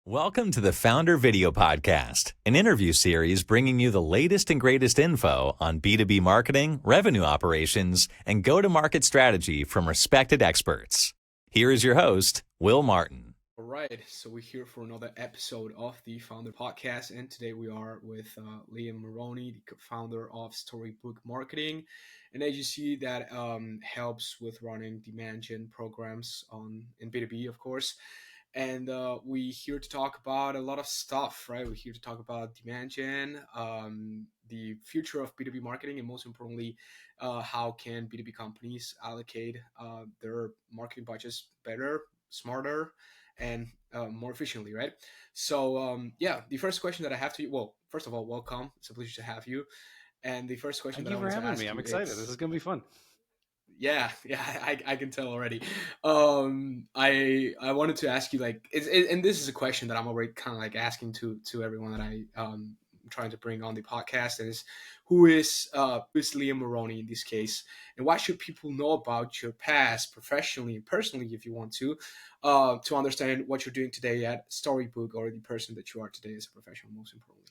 Welcome to the FounderVideo podcast, an interview series bringing you the latest and greatest info on B2B marketing, revenue operations, and go-to-market strategy from respected experts. Here is your host, Will Martin. All right, so we're here for another episode of the Founder Podcast, and today we are with Liam Moroney, the co-founder of Storybook Marketing, an agency that helps with running demand gen programs in B2B, of course. And we're here to talk about a lot of stuff, right? We're here to talk about demand gen, the future of B2B marketing, and most importantly, how can B2B companies allocate their marketing budgets better, smarter, and more efficiently, right? So, the first question that I have to you, well, first of all, welcome. It's a pleasure to have you. And the first question Thank that you I for want to having ask me. I'm you excited. This is going to be fun. Yeah, I can tell already. I wanted to ask you and this is a question that I'm already kind of like asking to everyone that I'm trying to bring on the podcast, and is who is Liam Moroney in this case, and what should people know about your past, professionally and personally, if you want to understand what you're doing today at Storybook, or the person that you are today as a professional, most importantly.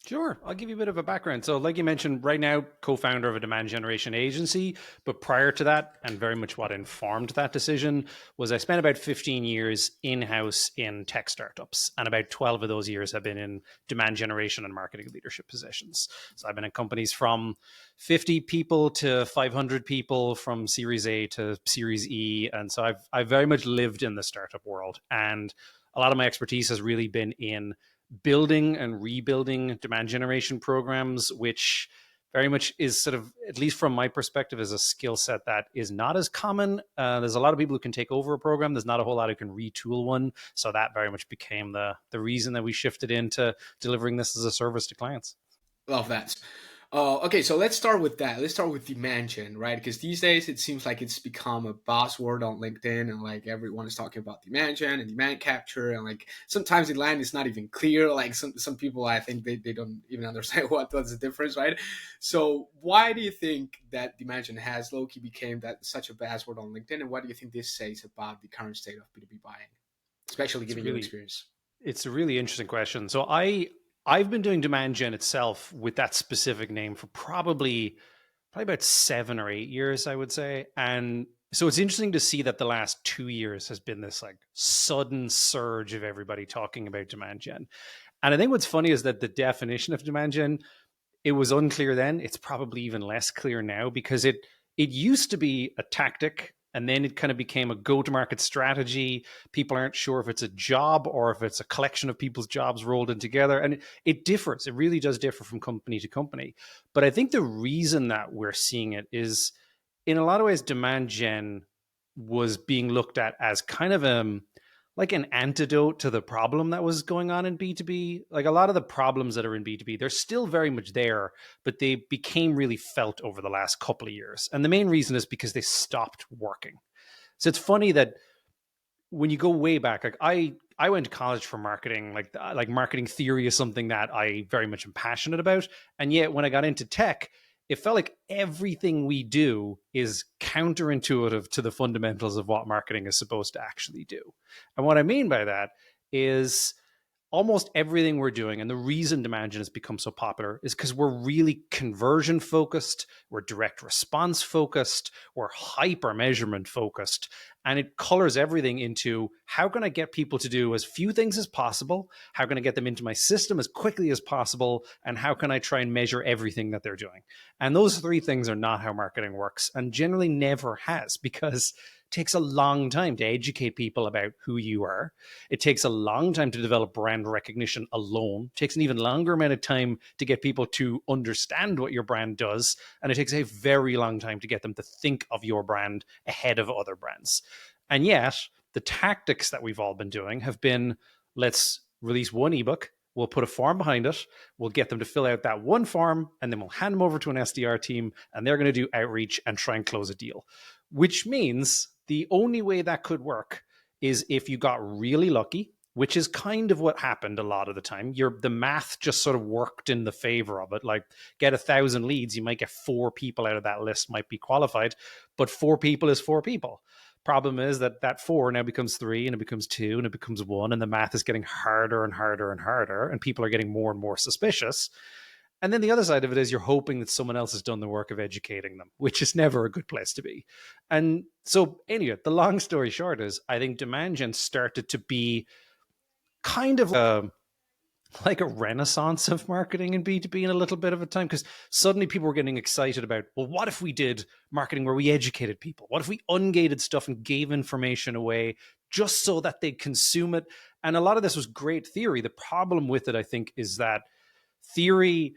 Sure. I'll give you a bit of a background. So like you mentioned, right now, co-founder of a demand generation agency. But prior to that, and very much what informed that decision, was I spent about 15 years in-house in tech startups. And about 12 of those years have been in demand generation and marketing leadership positions. So I've been in companies from 50 people to 500 people, from Series A to Series E. And so I've very much lived in the startup world. And a lot of my expertise has really been in building and rebuilding demand generation programs, which very much is sort of, at least from my perspective, is a skill set that is not as common. There's a lot of people who can take over a program. There's not a whole lot who can retool one. So that very much became the reason that we shifted into delivering this as a service to clients. Love that. Okay, so let's start with that. Let's start with demand gen, right? Because these days it seems like it's become a buzzword on LinkedIn, and like everyone is talking about demand gen and demand capture, and like sometimes the line is not even clear. Like some people, I think they don't even understand what's the difference, right? So why do you think that demand gen has low-key became such a buzzword on LinkedIn, and what do you think this says about the current state of B2B buying, especially given your experience? It's a really interesting question. So I've been doing demand gen itself with that specific name for probably about 7 or 8 years, I would say. And so it's interesting to see that the last 2 years has been this like sudden surge of everybody talking about demand gen. And I think what's funny is that the definition of demand gen, it was unclear then. It's probably even less clear now, because it used to be a tactic, and then it kind of became a go-to-market strategy. People aren't sure if it's a job or if it's a collection of people's jobs rolled in together. And it differs. It really does differ from company to company. But I think the reason that we're seeing it is, in a lot of ways, demand gen was being looked at as kind of like an antidote to the problem that was going on in B2B. Like a lot of the problems that are in B2B, they're still very much there, but they became really felt over the last couple of years. And the main reason is because they stopped working. So it's funny that when you go way back, like I went to college for marketing, like marketing theory is something that I very much am passionate about. And yet when I got into tech, it felt like everything we do is counterintuitive to the fundamentals of what marketing is supposed to actually do. And what I mean by that is almost everything we're doing, and the reason demand gen has become so popular is because we're really conversion focused, we're direct response focused, we're hyper measurement focused, and it colors everything into how can I get people to do as few things as possible, how can I get them into my system as quickly as possible, and how can I try and measure everything that they're doing. And those three things are not how marketing works, and generally never has, because it takes a long time to educate people about who you are. It takes a long time to develop brand recognition alone. It takes an even longer amount of time to get people to understand what your brand does. And it takes a very long time to get them to think of your brand ahead of other brands. And yet, the tactics that we've all been doing have been, let's release one ebook, we'll put a form behind it, we'll get them to fill out that one form, and then we'll hand them over to an SDR team, and they're going to do outreach and try and close a deal. Which means the only way that could work is if you got really lucky, which is kind of what happened a lot of the time. The math just sort of worked in the favor of it. Like, get 1,000 leads, you might get 4 people out of that list might be qualified, but 4 people is 4 people. Problem is that 4 now becomes 3, and it becomes 2, and it becomes 1, and the math is getting harder and harder and harder, and people are getting more and more suspicious. And then the other side of it is you're hoping that someone else has done the work of educating them, which is never a good place to be. And so anyway, the long story short is I think demand gen started to be kind of like a renaissance of marketing in B2B in a little bit of a time, because suddenly people were getting excited about, well, what if we did marketing where we educated people? What if we ungated stuff and gave information away just so that they'd consume it? And a lot of this was great theory. The problem with it, I think, is that theory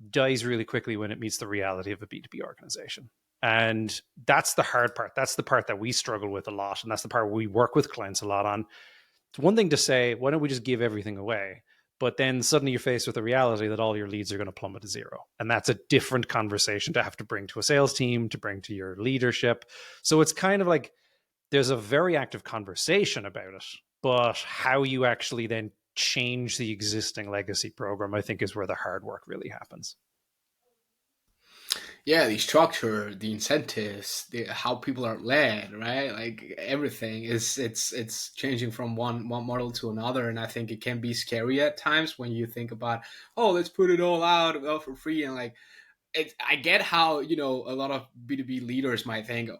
dies really quickly when it meets the reality of a B2B organization. And that's the hard part. That's the part that we struggle with a lot. And that's the part we work with clients a lot on. It's one thing to say, why don't we just give everything away? But then suddenly you're faced with the reality that all your leads are going to plummet to zero. And that's a different conversation to have to bring to a sales team, to bring to your leadership. So it's kind of like there's a very active conversation about it, but how you actually then change the existing legacy program, I think, is where the hard work really happens. Yeah, the structure, the incentives, how people are led, right? Like everything it's changing from one model to another, and I think it can be scary at times when you think about, oh, let's put it all out for free, and like I get how a lot of B2B leaders might think,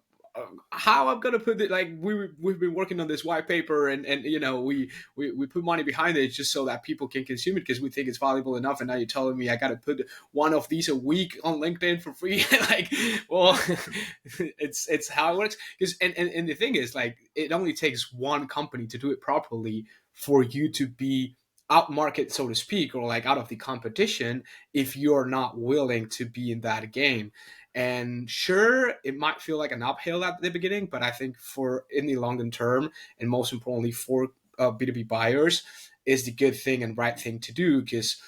how I'm gonna put it, like we've been working on this white paper, and we put money behind it just so that people can consume it because we think it's valuable enough, and now you're telling me I gotta put one of these a week on LinkedIn for free. Like, well, it's how it works. Because and the thing is, like, it only takes one company to do it properly for you to be out market, so to speak, or like out of the competition, if you're not willing to be in that game. And sure, it might feel like an uphill at the beginning, but I think for in the longer term, and most importantly for B2B buyers, is the good thing and right thing to do, because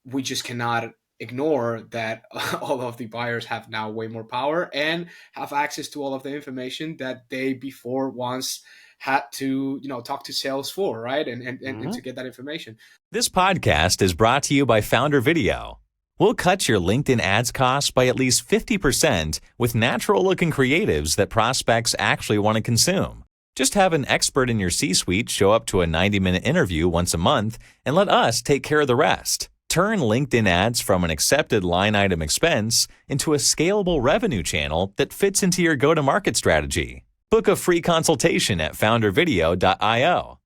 we just cannot ignore that all of the buyers have now way more power and have access to all of the information that they before once had to talk to sales for, right? And to get that information. This podcast is brought to you by FounderVideo. We'll cut your LinkedIn ads costs by at least 50% with natural-looking creatives that prospects actually want to consume. Just have an expert in your C-suite show up to a 90-minute interview once a month and let us take care of the rest. Turn LinkedIn ads from an accepted line item expense into a scalable revenue channel that fits into your go-to-market strategy. Book a free consultation at FounderVideo.io.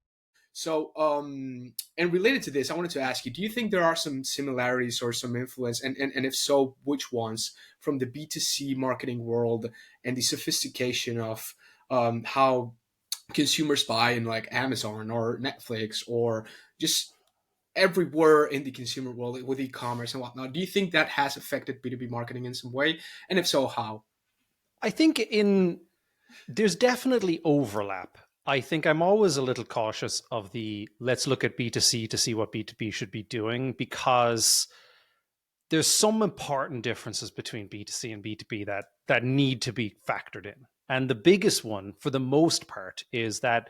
So, and related to this, I wanted to ask you, do you think there are some similarities or some influence, and if so, which ones, from the B2C marketing world and the sophistication of how consumers buy in like Amazon or Netflix or just everywhere in the consumer world with e-commerce and whatnot? Do you think that has affected B2B marketing in some way? And if so, how? I think there's definitely overlap. I think I'm always a little cautious of let's look at B2C to see what B2B should be doing, because there's some important differences between B2C and B2B that need to be factored in. And the biggest one, for the most part, is that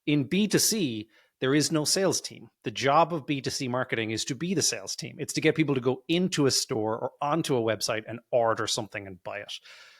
in B2C, there is no sales team. The job of B2C marketing is to be the sales team. It's to get people to go into a store or onto a website and order something and buy it.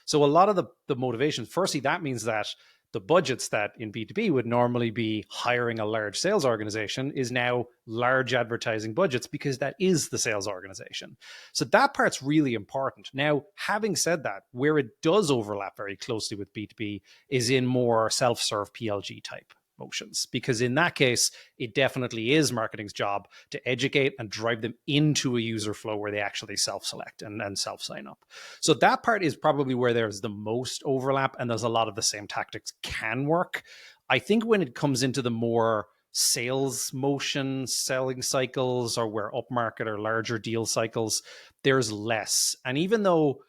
So a lot of the motivation, firstly, that means that the budgets that in B2B would normally be hiring a large sales organization is now large advertising budgets, because that is the sales organization. So that part's really important. Now, having said that, where it does overlap very closely with B2B is in more self-serve PLG type motions, because in that case, it definitely is marketing's job to educate and drive them into a user flow where they actually self-select and self-sign up. So that part is probably where there's the most overlap, and there's a lot of the same tactics can work. I think when it comes into the more sales motion, selling cycles, or where upmarket or larger deal cycles, there's less. And even though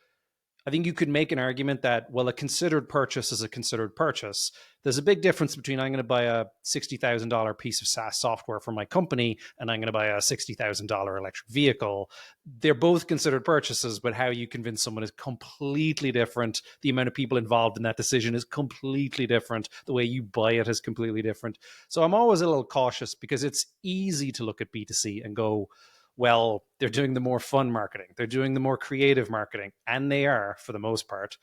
I think you could make an argument that, well, a considered purchase is a considered purchase, there's a big difference between I'm going to buy a $60,000 piece of SaaS software for my company and I'm going to buy a $60,000 electric vehicle. They're both considered purchases, but how you convince someone is completely different. The amount of people involved in that decision is completely different. The way you buy it is completely different. So I'm always a little cautious, because it's easy to look at B2C and go, well, they're doing the more fun marketing, they're doing the more creative marketing, and they are for the most part.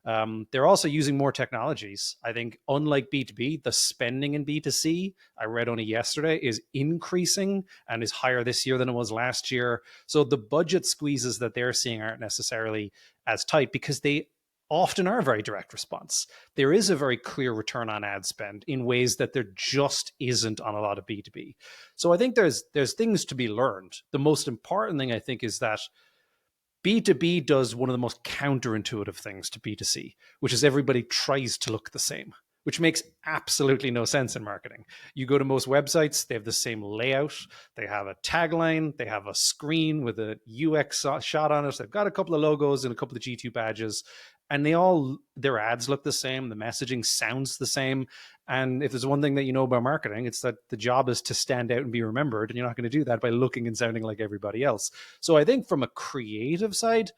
They're also using more technologies. I think, unlike B2B, the spending in B2C, I read only yesterday, is increasing and is higher this year than it was last year. So the budget squeezes that they're seeing aren't necessarily as tight because they often are very direct response. There is a very clear return on ad spend in ways that there just isn't on a lot of B2B. So I think there's things to be learned. The most important thing, I think, is that B2B does one of the most counterintuitive things to B2C, which is everybody tries to look the same, which makes absolutely no sense in marketing. You go to most websites, they have the same layout. They have a tagline. They have a screen with a UX shot on it. They've got a couple of logos and a couple of G2 badges. And their ads look the same. The messaging sounds the same. And if there's one thing that you know about marketing, it's that the job is to stand out and be remembered. And you're not going to do that by looking and sounding like everybody else. So I think from a creative side,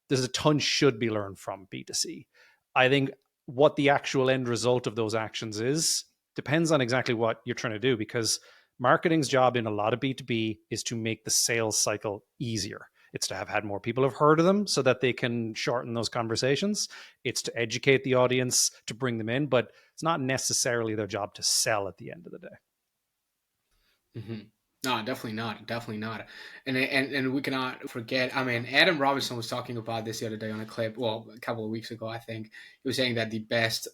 there's a ton should be learned from B2C. I think what the actual end result of those actions is depends on exactly what you're trying to do, because marketing's job in a lot of B2B is to make the sales cycle easier. It's to have had more people have heard of them so that they can shorten those conversations. It's to educate the audience, to bring them in, but it's not necessarily their job to sell at the end of the day. Mm-hmm. No, definitely not. Definitely not. And we cannot forget, I mean, Adam Robinson was talking about this the other day on a clip, well, a couple of weeks ago, I think. He was saying that the best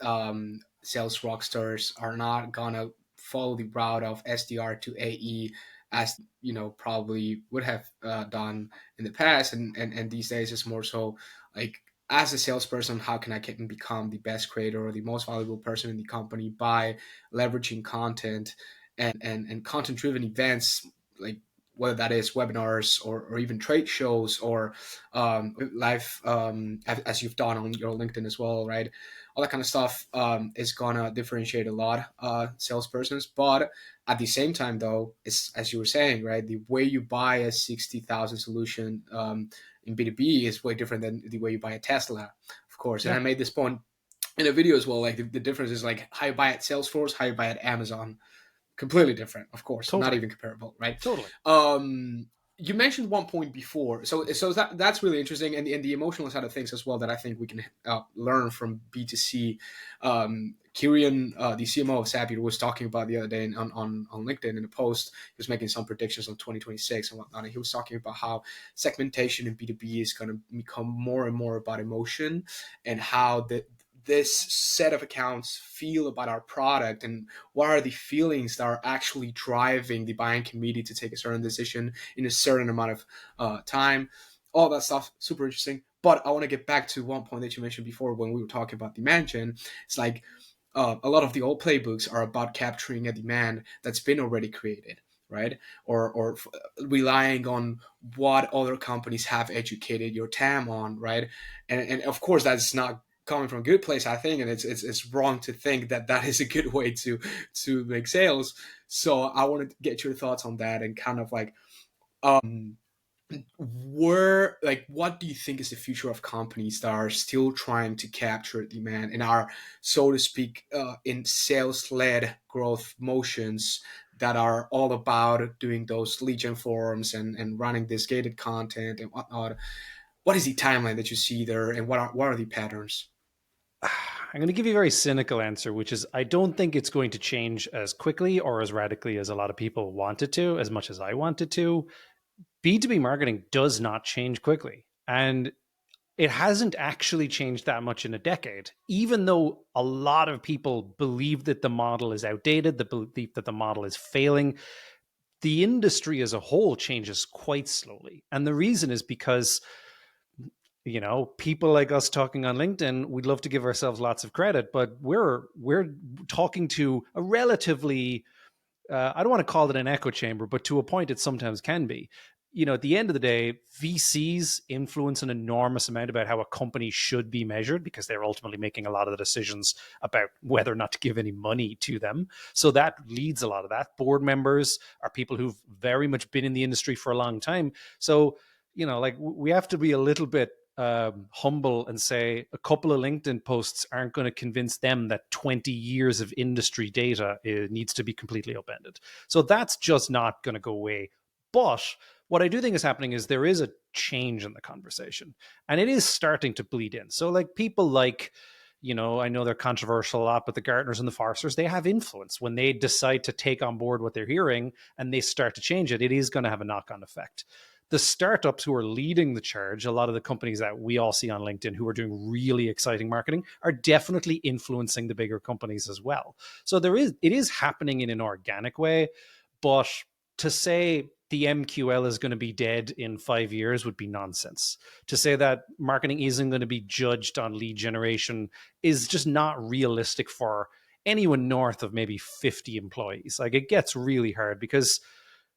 sales rock stars are not going to follow the route of SDR to AE as, probably would have done in the past. And these days it's more so like, as a salesperson, how can I become the best creator or the most valuable person in the company by leveraging content and content-driven events, like whether that is webinars or even trade shows or live, as you've done on your LinkedIn as well, right? All that kind of stuff is gonna differentiate a lot salespersons. But at the same time, though, it's, as you were saying, right, the way you buy a 60,000 solution in B2B is way different than the way you buy a Tesla, of course. Yeah. And I made this point in a video as well. Like the difference is like how you buy at Salesforce, how you buy at Amazon. Completely different, of course. Totally. Not even comparable, right? Totally. You mentioned one point before, so that's really interesting, and the emotional side of things as well that I think we can learn from B2C. Kieran, the CMO of Zapier, was talking about the other day on LinkedIn in a post. He was making some predictions on 2026 and whatnot, and he was talking about how segmentation in B2B is going to become more and more about emotion and how this set of accounts feel about our product and what are the feelings that are actually driving the buying committee to take a certain decision in a certain amount of time. All that stuff, super interesting. But I want to get back to one point that you mentioned before when we were talking about demand gen. It's like a lot of the old playbooks are about capturing a demand that's been already created, right? Or relying on what other companies have educated your TAM on, right? And of course, that's not coming from a good place, I think, and it's wrong to think that is a good way to make sales. So I want to get your thoughts on that and kind of like what do you think is the future of companies that are still trying to capture demand and are, so to speak, in sales-led growth motions that are all about doing those lead gen forms and running this gated content and whatnot? What is the timeline that you see there, and what are the patterns? I'm going to give you a very cynical answer, which is I don't think it's going to change as quickly or as radically as a lot of people want it to, as much as I want it to. B2B marketing does not change quickly. And it hasn't actually changed that much in a decade, even though a lot of people believe that the model is outdated, the belief that the model is failing. The industry as a whole changes quite slowly. And the reason is because people like us talking on LinkedIn, we'd love to give ourselves lots of credit, but we're talking to a relatively, I don't want to call it an echo chamber, but to a point it sometimes can be. At the end of the day, VCs influence an enormous amount about how a company should be measured because they're ultimately making a lot of the decisions about whether or not to give any money to them. So that leads a lot of that. Board members are people who've very much been in the industry for a long time. So, we have to be a little bit humble and say a couple of LinkedIn posts aren't going to convince them that 20 years of industry data needs to be completely upended. So that's just not going to go away. But What I do think is happening is there is a change in the conversation, and it is starting to bleed in. So like people like, I know they're controversial a lot, but the Gartners and the Forresters, they have influence. When they decide to take on board what they're hearing and they start to change it, it is going to have a knock-on effect. The startups who are leading the charge, a lot of the companies that we all see on LinkedIn who are doing really exciting marketing, are definitely influencing the bigger companies as well. So it is happening in an organic way, but to say the MQL is going to be dead in 5 years would be nonsense. To say that marketing isn't going to be judged on lead generation is just not realistic for anyone north of maybe 50 employees. Like, it gets really hard because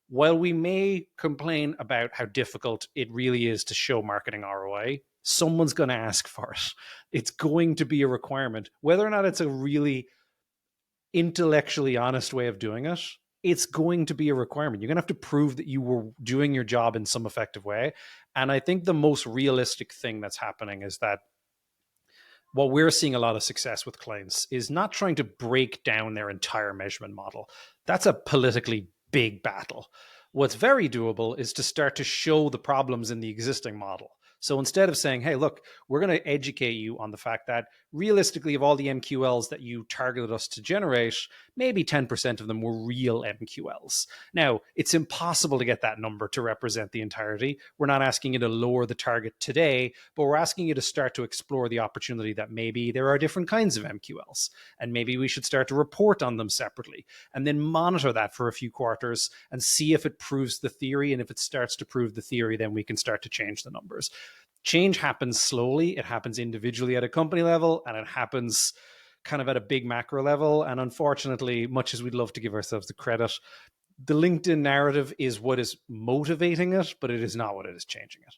while we may complain about how difficult it really is to show marketing ROI, someone's going to ask for it. It's going to be a requirement. Whether or not it's a really intellectually honest way of doing it, it's going to be a requirement. You're going to have to prove that you were doing your job in some effective way. And I think the most realistic thing that's happening is that what we're seeing a lot of success with clients is not trying to break down their entire measurement model. That's a politically big battle. What's very doable is to start to show the problems in the existing model. So instead of saying, hey, look, we're going to educate you on the fact that realistically, of all the MQLs that you targeted us to generate, maybe 10% of them were real MQLs. Now, it's impossible to get that number to represent the entirety. We're not asking you to lower the target today, but we're asking you to start to explore the opportunity that maybe there are different kinds of MQLs, and maybe we should start to report on them separately, and then monitor that for a few quarters and see if it proves the theory. And if it starts to prove the theory, then we can start to change the numbers. Change happens slowly. It happens individually at a company level, and it happens kind of at a big macro level. And unfortunately, much as we'd love to give ourselves the credit, the LinkedIn narrative is what is motivating it, but it is not what it is changing it.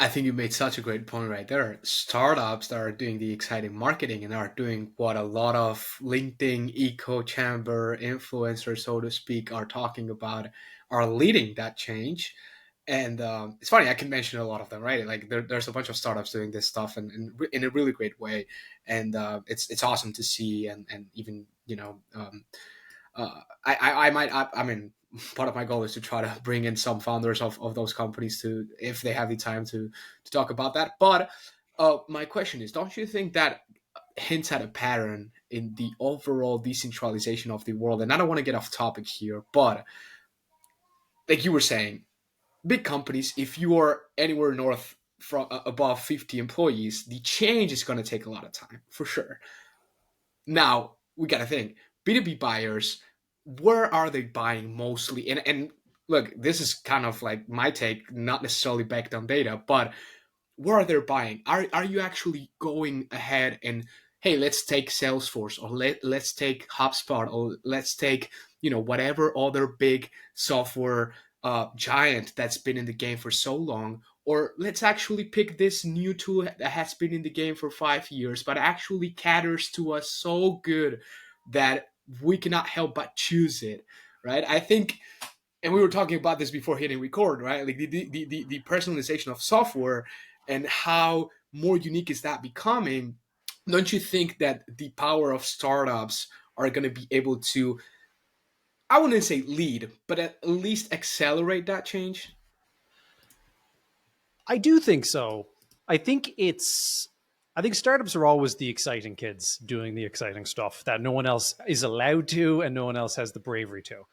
I think you made such a great point right there. Startups that are doing the exciting marketing and are doing what a lot of LinkedIn echo chamber influencers, so to speak, are talking about, are leading that change. And it's funny, I can mention a lot of them, right? Like there's a bunch of startups doing this stuff and in a really great way. And it's awesome to see. And even, I mean, part of my goal is to try to bring in some founders of those companies to, if they have the time to talk about that. But my question is, don't you think that hints at a pattern in the overall decentralization of the world? And I don't want to get off topic here, but like you were saying, big companies, if you are anywhere north from above 50 employees, the change is going to take a lot of time for sure. Now we got to think, B2B buyers, where are they buying mostly? And look, this is kind of like my take, not necessarily backed on data, but where are they buying? Are you actually going ahead and, hey, let's take Salesforce, or let's take HubSpot, or let's take, whatever other big software giant that's been in the game for so long, or let's actually pick this new tool that has been in the game for 5 years, but actually caters to us so good that we cannot help but choose it, right? I think, and we were talking about this before hitting record, right? Like the personalization of software and how more unique is that becoming. Don't you think that the power of startups are going to be able to, I wouldn't say lead, but at least accelerate that change? I do think so. I think startups are always the exciting kids doing the exciting stuff that no one else is allowed to and no one else has the bravery to.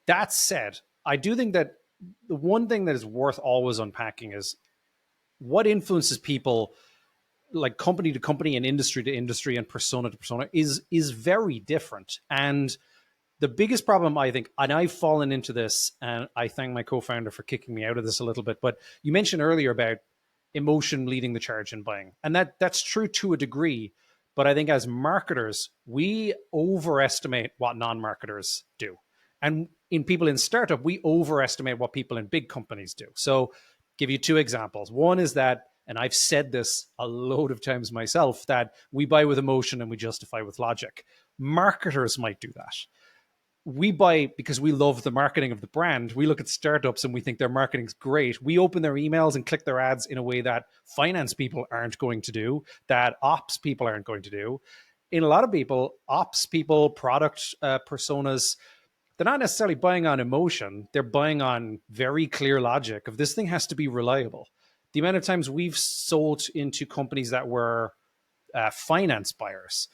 That said, I do think that the one thing that is worth always unpacking is what influences people, like company to company and industry to industry and persona to persona, is very different. And the biggest problem, I think, and I've fallen into this, and I thank my co-founder for kicking me out of this a little bit, but you mentioned earlier about emotion leading the charge in buying. And that's true to a degree. But I think as marketers, we overestimate what non-marketers do. And in people in startup, we overestimate what people in big companies do. So give you two examples. One is that, and I've said this a load of times myself, that we buy with emotion and we justify with logic. Marketers might do that. We buy because we love the marketing of the brand. We look at startups and we think their marketing's great. We open their emails and click their ads in a way that finance people aren't going to do, that ops people aren't going to do. In a lot of people, ops people, product personas, they're not necessarily buying on emotion. They're buying on very clear logic of this thing has to be reliable. The amount of times we've sold into companies that were finance buyers,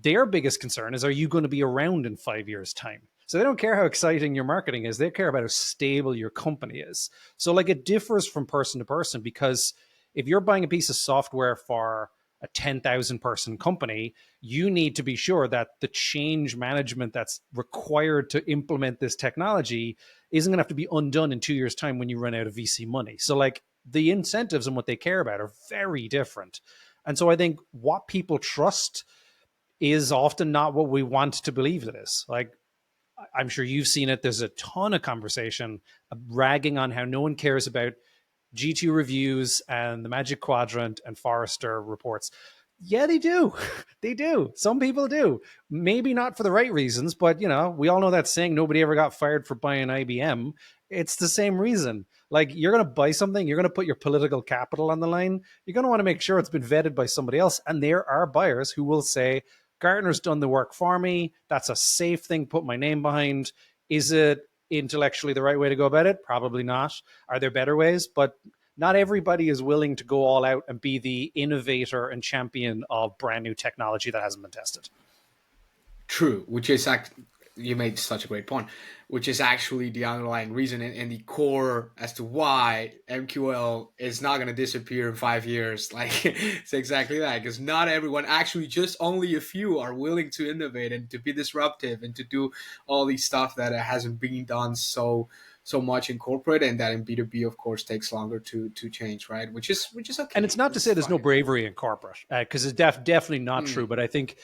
their biggest concern is, are you going to be around in 5 years' time? So they don't care how exciting your marketing is. They care about how stable your company is. So like it differs from person to person, because if you're buying a piece of software for a 10,000 person company, you need to be sure that the change management that's required to implement this technology isn't going to have to be undone in 2 years' time when you run out of VC money. So like the incentives and what they care about are very different. And so I think what people trust is often not what we want to believe it is. Like, I'm sure you've seen it. There's a ton of conversation ragging on how no one cares about G2 reviews and the Magic Quadrant and Forrester reports. Yeah, they do. They do. Some people do. Maybe not for the right reasons, but we all know that saying, nobody ever got fired for buying IBM. It's the same reason. Like, you're going to buy something, you're going to put your political capital on the line. You're going to want to make sure it's been vetted by somebody else. And there are buyers who will say, Gartner's done the work for me. That's a safe thing to put my name behind. Is it intellectually the right way to go about it? Probably not. Are there better ways? But not everybody is willing to go all out and be the innovator and champion of brand new technology that hasn't been tested. True, which is you made such a great point, which is actually the underlying reason and the core as to why MQL is not going to disappear in 5 years. Like, it's exactly that, because not everyone, actually just only a few, are willing to innovate and to be disruptive and to do all these stuff that hasn't been done so much in corporate, and that in B2B, of course, takes longer to change, right? Which is okay. And it's not to say there's no bravery in corporate, because it's definitely not true. But I think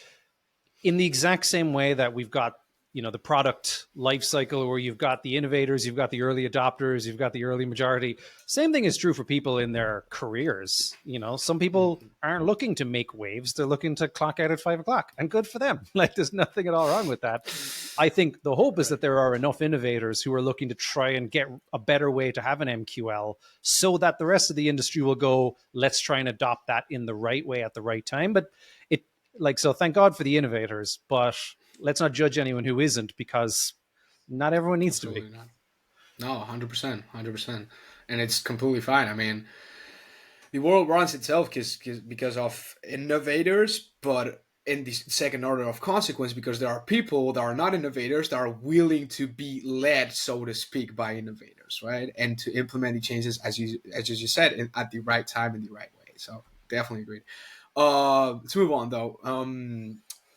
in the exact same way that we've got the product life cycle, where you've got the innovators, you've got the early adopters, you've got the early majority. Same thing is true for people in their careers. Some people aren't looking to make waves. They're looking to clock out at 5 o'clock, and good for them. Like, there's nothing at all wrong with that. I think the hope is that there are enough innovators who are looking to try and get a better way to have an MQL, so that the rest of the industry will go, let's try and adopt that in the right way at the right time. But so thank God for the innovators, but let's not judge anyone who isn't, because not everyone needs to be. Not. No, 100%, 100%. And it's completely fine. I mean, the world runs itself because of innovators, but in the second order of consequence, because there are people that are not innovators that are willing to be led, so to speak, by innovators, right? And to implement the changes, as you said, at the right time in the right way. So definitely agreed. Let's move on, though.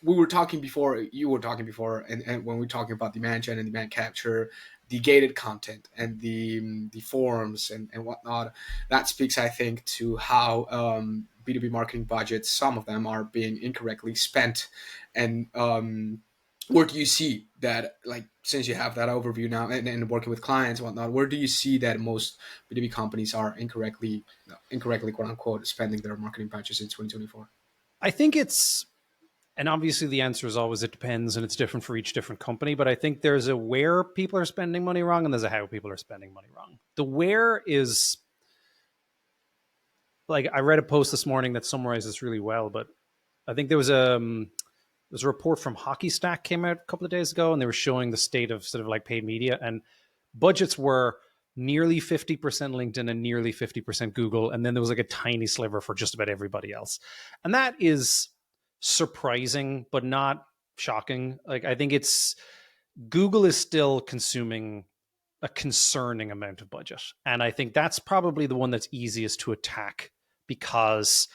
We were talking before, you were talking before, and when we were talking about demand gen and demand capture, the gated content and the forums and whatnot, that speaks, I think, to how B2B marketing budgets, some of them, are being incorrectly spent. And where do you see that, like, since you have that overview now and working with clients and whatnot, where do you see that most B2B companies are incorrectly, quote unquote, spending their marketing budgets in 2024? I think and obviously the answer is always it depends, and it's different for each different company. But I think there's a where people are spending money wrong, and there's a how people are spending money wrong. The where is, like, I read a post this morning that summarized this really well, but I think there was a report from Hockey Stack came out a couple of days ago, and they were showing the state of sort of like paid media, and budgets were nearly 50% LinkedIn and nearly 50% Google. And then there was like a tiny sliver for just about everybody else. And that is surprising, but not shocking. Like, I think Google is still consuming a concerning amount of budget. And I think that's probably the one that's easiest to attack, because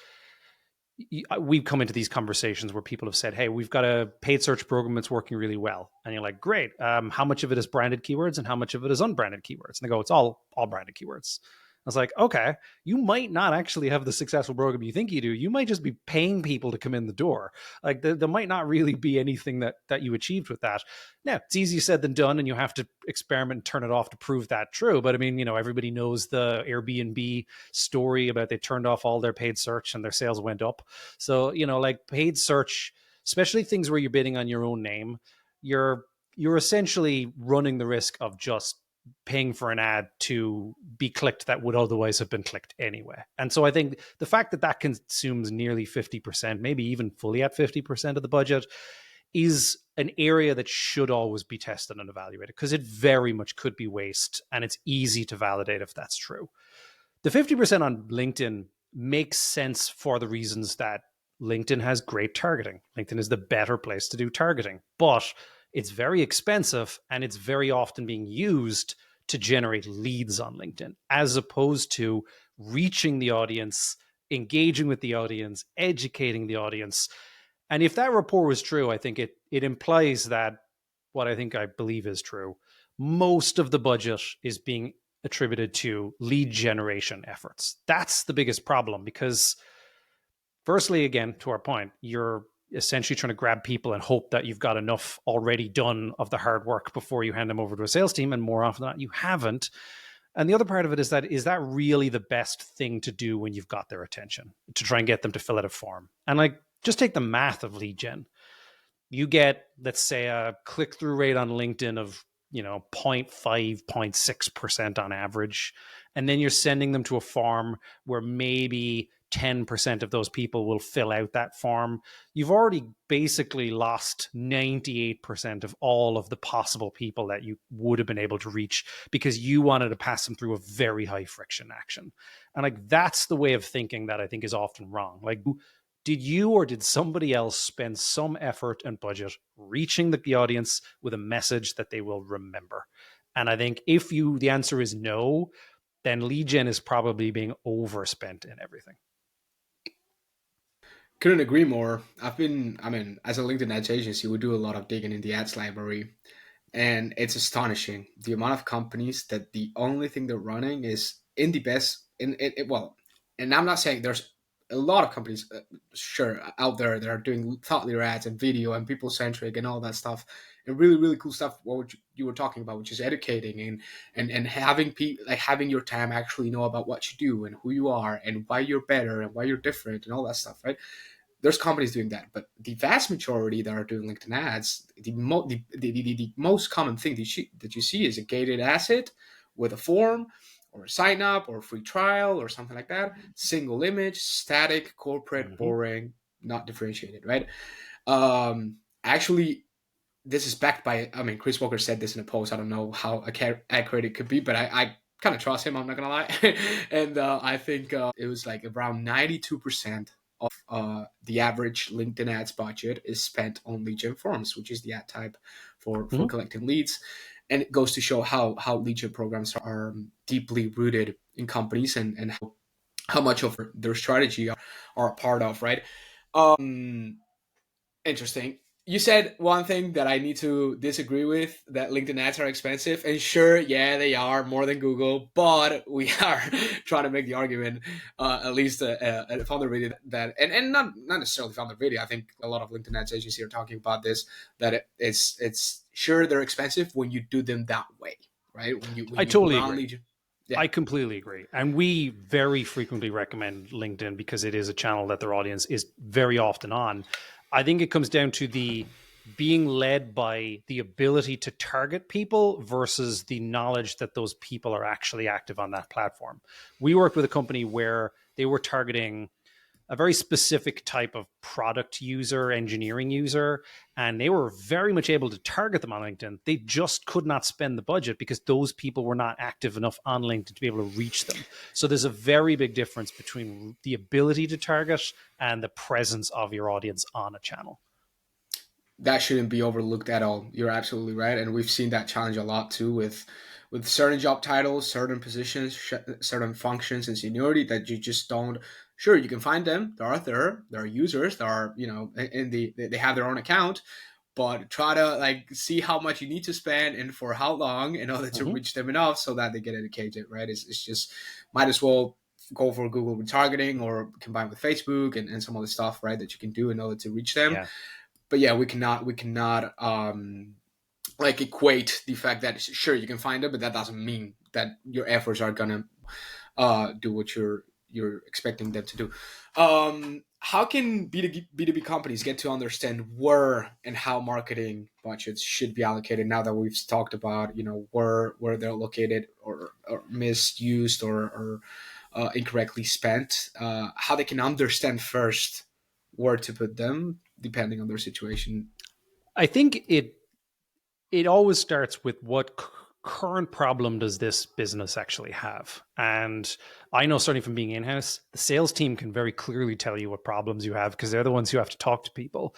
we've come into these conversations where people have said, hey, we've got a paid search program that's working really well. And you're like, great. How much of it is branded keywords and how much of it is unbranded keywords? And they go, it's all branded keywords. I was like, okay, you might not actually have the successful program you think you do. You might just be paying people to come in the door. Like, there might not really be anything that you achieved with that. Now, it's easier said than done, and you have to experiment and turn it off to prove that true. But I mean, everybody knows the Airbnb story about they turned off all their paid search and their sales went up. So, like, paid search, especially things where you're bidding on your own name, you're essentially running the risk of just paying for an ad to be clicked that would otherwise have been clicked anyway. And so I think the fact that consumes nearly 50%, maybe even fully at 50% of the budget, is an area that should always be tested and evaluated, because it very much could be waste, and it's easy to validate if that's true. The 50% on LinkedIn makes sense for the reasons that LinkedIn has great targeting. LinkedIn is the better place to do targeting, but it's very expensive and it's very often being used to generate leads on LinkedIn, as opposed to reaching the audience, engaging with the audience, educating the audience. And if that report was true, I think it implies that what I believe is true. Most of the budget is being attributed to lead generation efforts. That's the biggest problem, because firstly, again, to our point, you're essentially trying to grab people and hope that you've got enough already done of the hard work before you hand them over to a sales team. And more often than not, you haven't. And the other part of it is that really the best thing to do when you've got their attention, to try and get them to fill out a form? And like, just take the math of lead gen. You get, let's say, a click-through rate on LinkedIn of 0.5, 0.6% on average. And then you're sending them to a form where maybe 10% of those people will fill out that form. You've already basically lost 98% of all of the possible people that you would have been able to reach, because you wanted to pass them through a very high friction action. And like, that's the way of thinking that I think is often wrong. Like, did you or did somebody else spend some effort and budget reaching the audience with a message that they will remember? And I think if the answer is no, then lead gen is probably being overspent in everything. Couldn't agree more. As a LinkedIn ads agency, we do a lot of digging in the ads library, and it's astonishing the amount of companies that the only thing they're running is in the best in it. Well, and I'm not saying there's a lot of companies, sure, out there that are doing thought leader ads and video and people centric and all that stuff, and really really cool stuff. What you were talking about, which is educating and having people, like having your time actually know about what you do and who you are and why you're better and why you're different and all that stuff, right? There's companies doing that, but the vast majority that are doing LinkedIn ads, the most common thing that you see is a gated asset with a form or a sign up or a free trial or something like that. Single image, static, corporate, boring, not differentiated, right? Actually, this is backed by, Chris Walker said this in a post. I don't know how accurate it could be, but I kind of trust him, I'm not going to lie. And I think it was like around 92% of the average LinkedIn ads budget is spent on lead gen forms, which is the ad type for collecting leads. And it goes to show how lead gen programs are deeply rooted in companies and how much of their strategy are a part of, right? Interesting. You said one thing that I need to disagree with, that LinkedIn ads are expensive. And sure, yeah, they are more than Google, but we are trying to make the argument, at least at FounderVideo, that, and not necessarily FounderVideo. I think a lot of LinkedIn ads agencies are talking about this, that it's sure they're expensive when you do them that way, right? I totally agree. Yeah. I completely agree. And we very frequently recommend LinkedIn because it is a channel that their audience is very often on. I think it comes down to the being led by the ability to target people versus the knowledge that those people are actually active on that platform. We worked with a company where they were targeting a very specific type of product user, engineering user, and they were very much able to target them on LinkedIn. They just could not spend the budget because those people were not active enough on LinkedIn to be able to reach them. So there's a very big difference between the ability to target and the presence of your audience on a channel. That shouldn't be overlooked at all. You're absolutely right. And we've seen that challenge a lot too with certain job titles, certain positions, certain functions and seniority that you just don't. Sure, you can find them. There are users. There are, they have their own account, but try to like see how much you need to spend and for how long in order to reach them enough so that they get educated, right? It's just, might as well go for Google retargeting or combine with Facebook and some other stuff, right, that you can do in order to reach them. Yeah. But yeah, we cannot like equate the fact that sure you can find them, but that doesn't mean that your efforts are gonna do what you're expecting them to do. How can B2B companies get to understand where and how marketing budgets should be allocated now that we've talked about, where they're located or misused or incorrectly spent, how they can understand first where to put them depending on their situation? I think it always starts with what current problem does this business actually have? And I know, starting from being in-house, the sales team can very clearly tell you what problems you have because they're the ones who have to talk to people.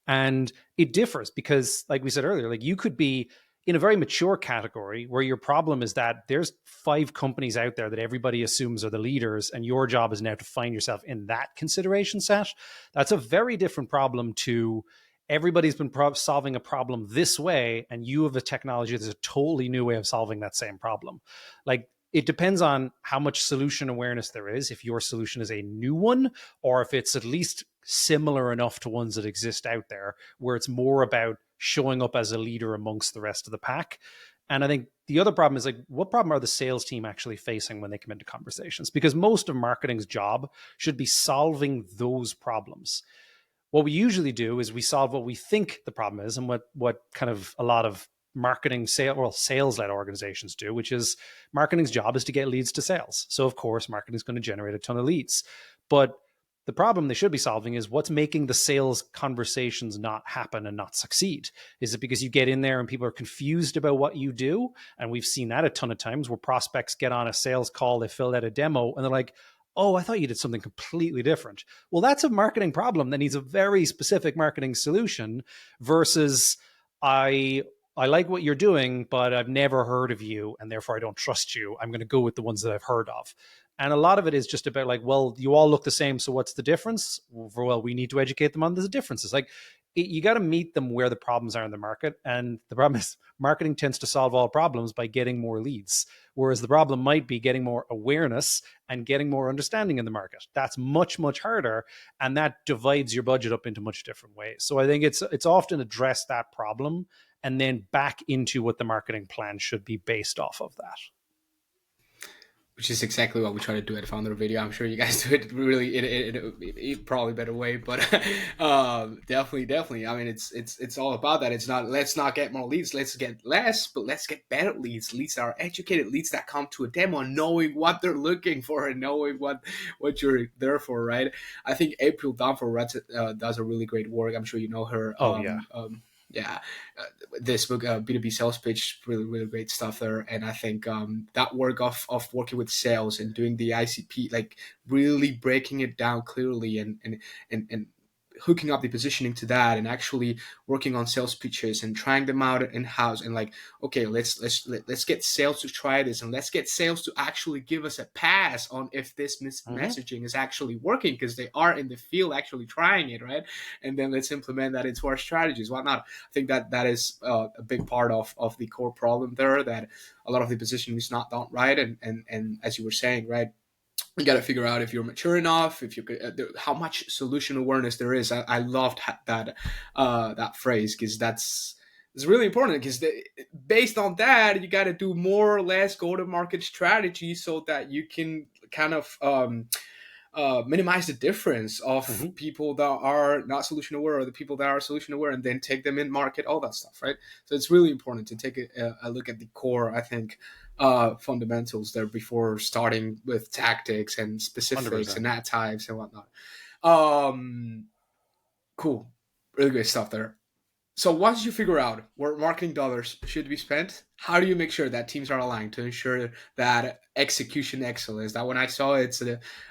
And it differs because, like we said earlier, like you could be in a very mature category where your problem is that there's 5 companies out there that everybody assumes are the leaders, and your job is now to find yourself in that consideration set. That's a very different problem to everybody's been solving a problem this way, and you have a technology that's a totally new way of solving that same problem. Like, it depends on how much solution awareness there is, if your solution is a new one, or if it's at least similar enough to ones that exist out there, where it's more about showing up as a leader amongst the rest of the pack. And I think the other problem is, like, what problem are the sales team actually facing when they come into conversations? Because most of marketing's job should be solving those problems. What we usually do is we solve what we think the problem is, and what kind of a lot of marketing sales-led organizations do, which is marketing's job is to get leads to sales. So of course, marketing is going to generate a ton of leads. But the problem they should be solving is what's making the sales conversations not happen and not succeed. Is it because you get in there and people are confused about what you do? And we've seen that a ton of times where prospects get on a sales call, they filled out a demo, and they're like, oh, I thought you did something completely different. Well, that's a marketing problem that needs a very specific marketing solution versus I like what you're doing, but I've never heard of you, and therefore I don't trust you. I'm going to go with the ones that I've heard of. And a lot of it is just about like, well, you all look the same, so what's the difference? Well, we need to educate them on the differences. Like, you got to meet them where the problems are in the market. And the problem is marketing tends to solve all problems by getting more leads, whereas the problem might be getting more awareness and getting more understanding in the market. That's much, much harder. And that divides your budget up into much different ways. So I think it's often address that problem and then back into what the marketing plan should be based off of that. Which is exactly what we try to do at FounderVideo. I'm sure you guys do it really in probably better way, but definitely. I mean, it's all about that. It's not, let's not get more leads, let's get less, but let's get better leads that are educated, leads that come to a demo, knowing what they're looking for and knowing what you're there for, right? I think April Dunford does a really great work. I'm sure you know her. This book, B2B Sales Pitch, really great stuff there. And I think that work of working with sales and doing the ICP, like really breaking it down clearly and hooking up the positioning to that, and actually working on sales pitches and trying them out in house, and like, okay, let's get sales to try this, and let's get sales to actually give us a pass on if this messaging is actually working, because they are in the field actually trying it, right? And then let's implement that into our strategies, whatnot. I think that is a big part of the core problem there, that a lot of the positioning is not done right, and as you were saying, right, you got to figure out if you're mature enough, if you could, how much solution awareness there is. I loved that phrase, because it's really important, because based on that, you got to do more or less go-to-market strategy so that you can kind of minimize the difference of people that are not solution aware or the people that are solution aware, and then take them in market, all that stuff, right? So it's really important to take a look at the core, I think, fundamentals there before starting with tactics and specifics 100%. And ad types and whatnot. Cool. Really great stuff there. So once you figure out where marketing dollars should be spent, how do you make sure that teams are aligned to ensure that execution excellence? That when I saw it's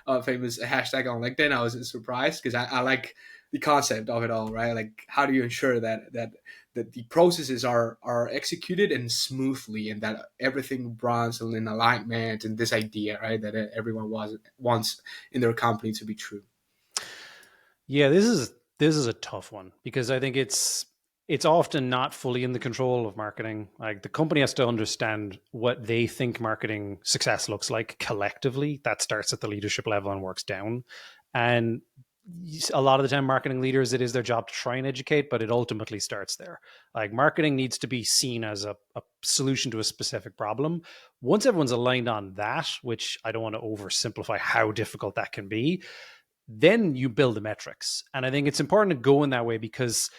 a famous hashtag on LinkedIn, I was surprised, because I like the concept of it all, right? Like, how do you ensure that the processes are executed and smoothly, and that everything runs in alignment, and this idea, right, that everyone wants in their company to be true? Yeah, this is a tough one, because I think it's often not fully in the control of marketing. Like, the company has to understand what they think marketing success looks like collectively. That starts at the leadership level and works down. And a lot of the time, marketing leaders, it is their job to try and educate, but it ultimately starts there. Like, marketing needs to be seen as a solution to a specific problem. Once everyone's aligned on that, which I don't want to oversimplify how difficult that can be, then you build the metrics. And I think it's important to go in that way, because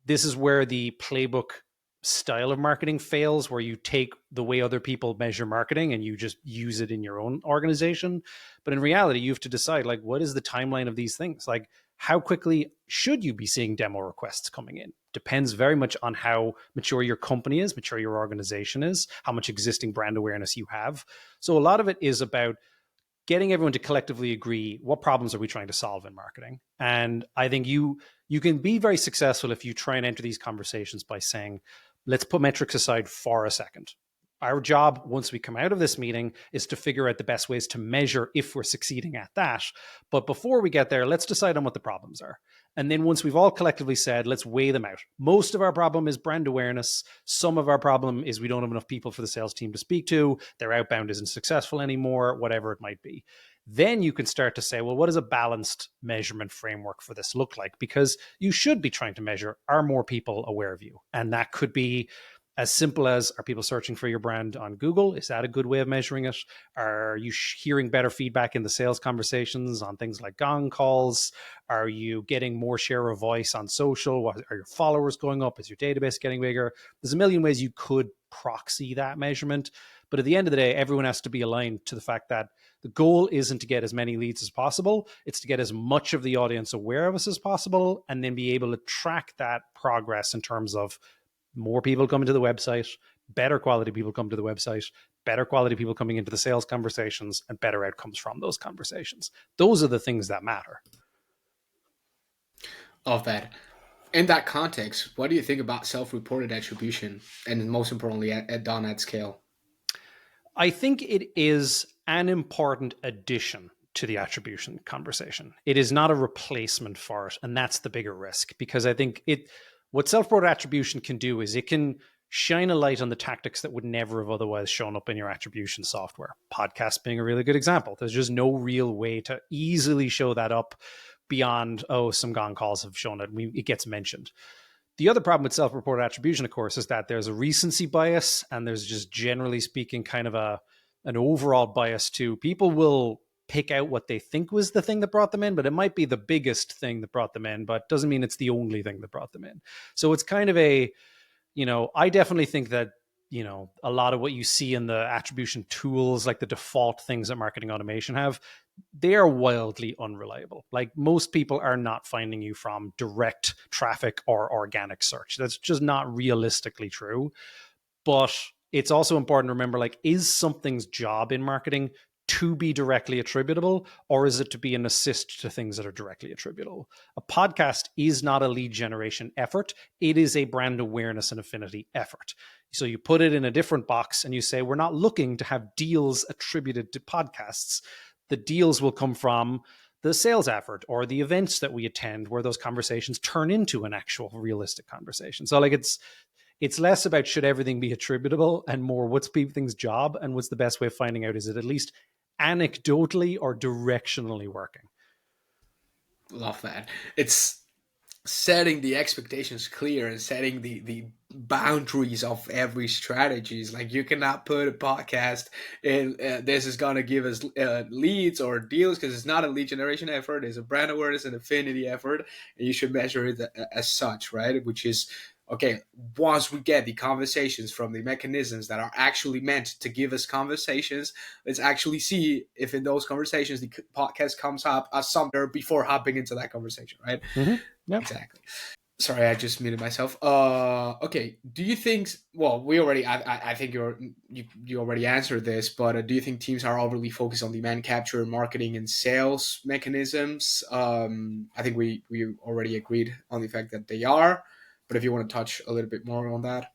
this is where the playbook style of marketing fails, where you take the way other people measure marketing and you just use it in your own organization. But in reality, you have to decide, like, what is the timeline of these things? Like, how quickly should you be seeing demo requests coming in? Depends very much on how mature your company is, mature your organization is, how much existing brand awareness you have. So a lot of it is about getting everyone to collectively agree, what problems are we trying to solve in marketing? And I think you can be very successful if you try and enter these conversations by saying, let's put metrics aside for a second. Our job, once we come out of this meeting, is to figure out the best ways to measure if we're succeeding at that. But before we get there, let's decide on what the problems are. And then once we've all collectively said, let's weigh them out. Most of our problem is brand awareness. Some of our problem is we don't have enough people for the sales team to speak to. Their outbound isn't successful anymore, whatever it might be. Then you can start to say, well, what does a balanced measurement framework for this look like? Because you should be trying to measure, are more people aware of you? And that could be as simple as, are people searching for your brand on Google? Is that a good way of measuring it? Are you hearing better feedback in the sales conversations on things like gong calls? Are you getting more share of voice on social? Are your followers going up? Is your database getting bigger? There's a million ways you could proxy that measurement. But at the end of the day, everyone has to be aligned to the fact that the goal isn't to get as many leads as possible. It's to get as much of the audience aware of us as possible, and then be able to track that progress in terms of more people coming to the website, better quality people come to the website, better quality people coming into the sales conversations, and better outcomes from those conversations. Those are the things that matter. Of that. In that context, what do you think about self-reported attribution, and most importantly, done at scale? I think it is an important addition to the attribution conversation. It is not a replacement for it, and that's the bigger risk, because I think what self-reported attribution can do is it can shine a light on the tactics that would never have otherwise shown up in your attribution software. Podcast being a really good example. There's just no real way to easily show that up beyond, some gong calls have shown it. It gets mentioned. The other problem with self-reported attribution, of course, is that there's a recency bias, and there's just, generally speaking, kind of an overall bias too. People will pick out what they think was the thing that brought them in, but it might be the biggest thing that brought them in, but doesn't mean it's the only thing that brought them in. So it's kind of I definitely think that, a lot of what you see in the attribution tools, like the default things that marketing automation have, they are wildly unreliable. Like, most people are not finding you from direct traffic or organic search. That's just not realistically true. But it's also important to remember, is something's job in marketing to be directly attributable, or is it to be an assist to things that are directly attributable? A podcast is not a lead generation effort. It is a brand awareness and affinity effort. So you put it in a different box and you say, we're not looking to have deals attributed to podcasts. The deals will come from the sales effort or the events that we attend, where those conversations turn into an actual realistic conversation. So it's less about should everything be attributable and more what's people's job, and what's the best way of finding out, is it at least anecdotally or directionally working. Love that. It's setting the expectations clear and setting the boundaries of every strategy. Like, you cannot put a podcast in this is going to give us leads or deals, because it's not a lead generation effort. It's a brand awareness and affinity effort, and you should measure it as such, right? Which is, okay, once we get the conversations from the mechanisms that are actually meant to give us conversations, let's actually see if in those conversations the podcast comes up as something before hopping into that conversation, right? Mm-hmm. Yep. Exactly. Sorry, I just muted myself. Okay. Do you think? Well, I think you already answered this, but do you think teams are overly focused on demand capture, marketing, and sales mechanisms? I think we already agreed on the fact that they are. But if you want to touch a little bit more on that.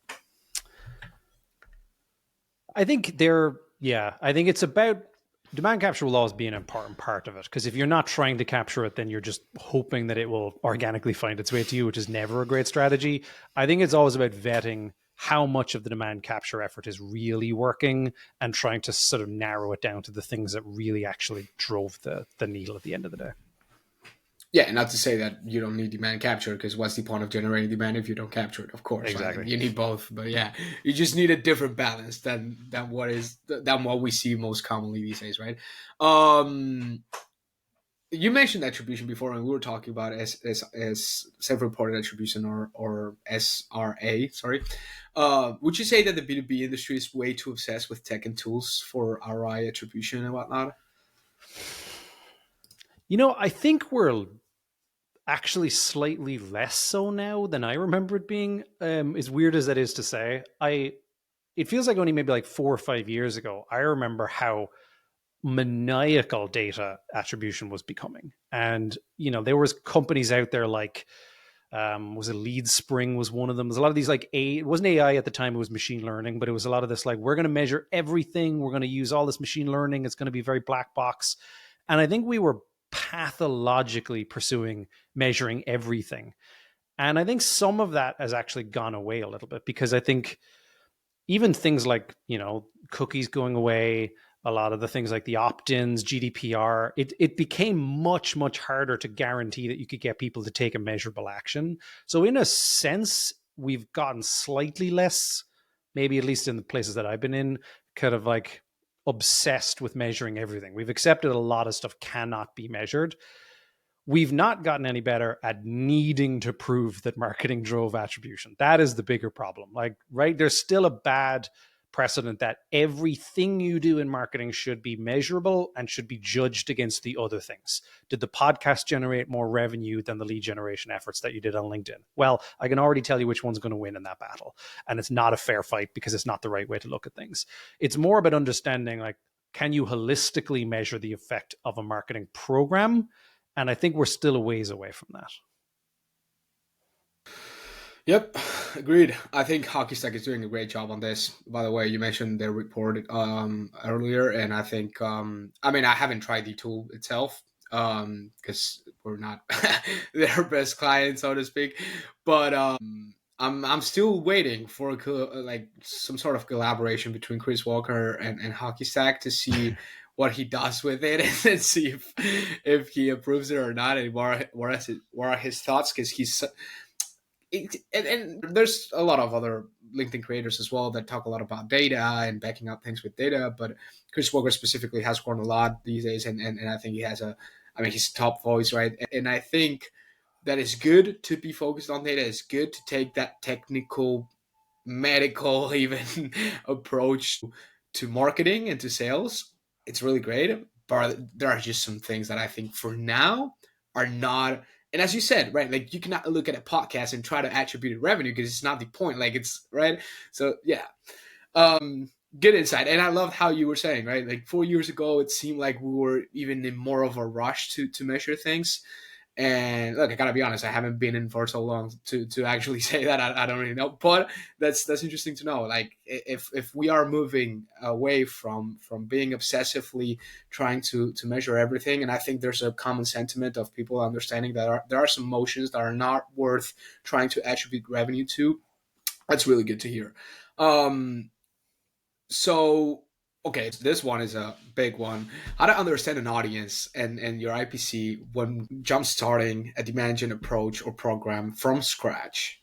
I think it's about, demand capture will always be an important part of it, because if you're not trying to capture it, then you're just hoping that it will organically find its way to you, which is never a great strategy. I think it's always about vetting how much of the demand capture effort is really working, and trying to sort of narrow it down to the things that really actually drove the needle at the end of the day. Yeah, not to say that you don't need demand capture, because what's the point of generating demand if you don't capture it? Of course, exactly. Right? You need both, but yeah, you just need a different balance than what we see most commonly these days, right? You mentioned attribution before, and we were talking about as self-reported attribution or SRA. Sorry, would you say that the B2B industry is way too obsessed with tech and tools for ROI attribution and whatnot? I think actually slightly less so now than I remember it being. As weird as that is to say, it feels like only maybe like 4 or 5 years ago, I remember how maniacal data attribution was becoming. And, there was companies out there like, was it Lead Spring was one of them. There's a lot of these like, it wasn't AI at the time, it was machine learning, but it was a lot of this like, we're going to measure everything. We're going to use all this machine learning. It's going to be very black box. And I think we were pathologically pursuing measuring everything. And I think some of that has actually gone away a little bit, because I think even things like, cookies going away, a lot of the things like the opt-ins, GDPR, it became much, much harder to guarantee that you could get people to take a measurable action. So in a sense, we've gotten slightly less, maybe at least in the places that I've been in, kind of like obsessed with measuring everything. We've accepted a lot of stuff cannot be measured. We've not gotten any better at needing to prove that marketing drove attribution. That is the bigger problem. Like, right, there's still a bad precedent that everything you do in marketing should be measurable and should be judged against the other things. Did the podcast generate more revenue than the lead generation efforts that you did on LinkedIn? Well, I can already tell you which one's going to win in that battle. And it's not a fair fight, because it's not the right way to look at things. It's more about understanding, like, can you holistically measure the effect of a marketing program? And I think we're still a ways away from that. Yep, agreed. I think Hockey Stack is doing a great job on this. By the way, you mentioned their report earlier, and I think I haven't tried the tool itself because we're not their best client, so to speak. But I'm still waiting for like some sort of collaboration between Chris Walker and Hockey Stack to see what he does with it, and see if he approves it or not, and what are his thoughts, because he's. And there's a lot of other LinkedIn creators as well that talk a lot about data and backing up things with data, but Chris Walker specifically has grown a lot these days, and I think he has he's top voice, right? And I think that is good to be focused on data. It's good to take that technical, medical even approach to marketing and to sales. It's really great, but there are just some things that I think for now are not. And as you said, right, like you cannot look at a podcast and try to attribute revenue, because it's not the point. Like, it's right. So yeah, good insight. And I love how you were saying, right, like 4 years ago, it seemed like we were even in more of a rush to measure things. And look, I gotta be honest, I haven't been in for so long to actually say that. I don't really know, but that's interesting to know. Like, if we are moving away from being obsessively trying to measure everything, and I think there's a common sentiment of people understanding that there are some motions that are not worth trying to attribute revenue to. That's really good to hear. So, okay, this one is a big one. How to understand an audience and your IPC when jump-starting a demand gen approach or program from scratch.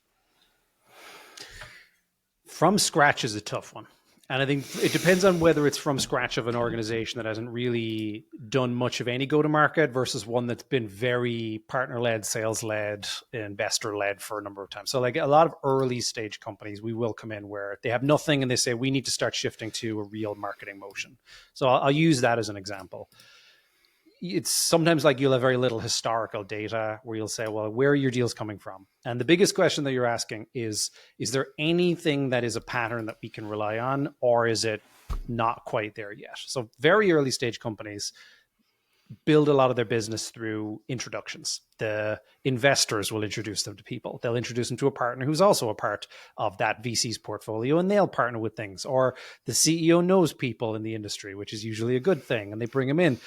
From scratch is a tough one. And I think it depends on whether it's from scratch of an organization that hasn't really done much of any go-to-market versus one that's been very partner-led, sales-led, investor-led for a number of times. So like a lot of early stage companies, we will come in where they have nothing and they say, we need to start shifting to a real marketing motion. So I'll use that as an example. It's sometimes like you'll have very little historical data where you'll say, well, where are your deals coming from? And the biggest question that you're asking is there anything that is a pattern that we can rely on, or is it not quite there yet? So very early stage companies build a lot of their business through introductions. The investors will introduce them to people. They'll introduce them to a partner who's also a part of that VC's portfolio, and they'll partner with things. Or the CEO knows people in the industry, which is usually a good thing, and they bring them in.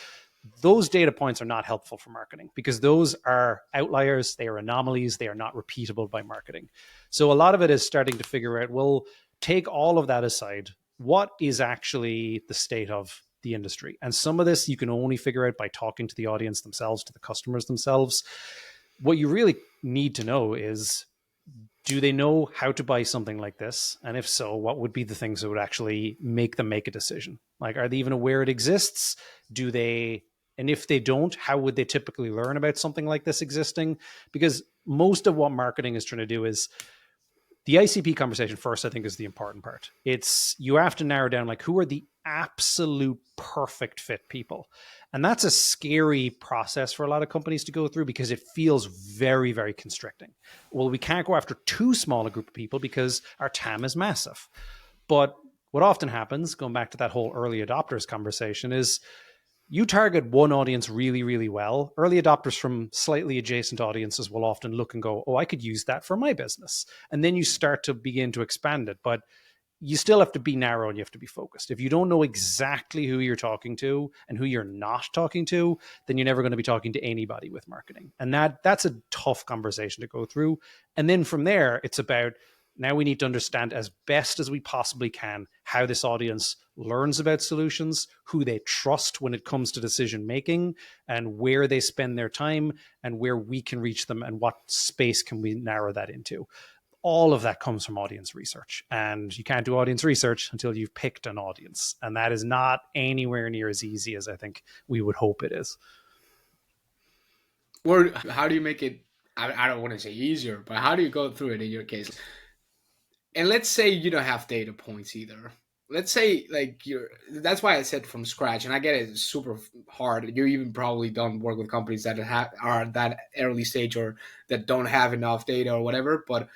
Those data points are not helpful for marketing, because those are outliers, they are anomalies, they are not repeatable by marketing. So a lot of it is starting to figure out, well, take all of that aside, what is actually the state of the industry? And some of this you can only figure out by talking to the audience themselves, to the customers themselves. What you really need to know is, do they know how to buy something like this? And if so, what would be the things that would actually make them make a decision? Like, are they even aware it exists? And if they don't, how would they typically learn about something like this existing? Because most of what marketing is trying to do is the ICP conversation first, I think, is the important part. It's, you have to narrow down, like, who are the absolute perfect fit people. And that's a scary process for a lot of companies to go through because it feels very, very constricting. Well, we can't go after too small a group of people because our TAM is massive. But what often happens, going back to that whole early adopters conversation, is you target one audience really, really well. Early adopters from slightly adjacent audiences will often look and go, oh, I could use that for my business. And then you start to begin to expand it. But you still have to be narrow and you have to be focused. If you don't know exactly who you're talking to and who you're not talking to, then you're never going to be talking to anybody with marketing. And that's a tough conversation to go through. And then from there, it's about now we need to understand as best as we possibly can how this audience learns about solutions, who they trust when it comes to decision making, and where they spend their time and where we can reach them and what space can we narrow that into. All of that comes from audience research. And you can't do audience research until you've picked an audience. And that is not anywhere near as easy as I think we would hope it is. Or how do you make it, I don't want to say easier, but how do you go through it in your case? And let's say you don't have data points either. Let's say like that's why I said from scratch, and I get it's super hard. You even probably don't work with companies that are that early stage or that don't have enough data or whatever. But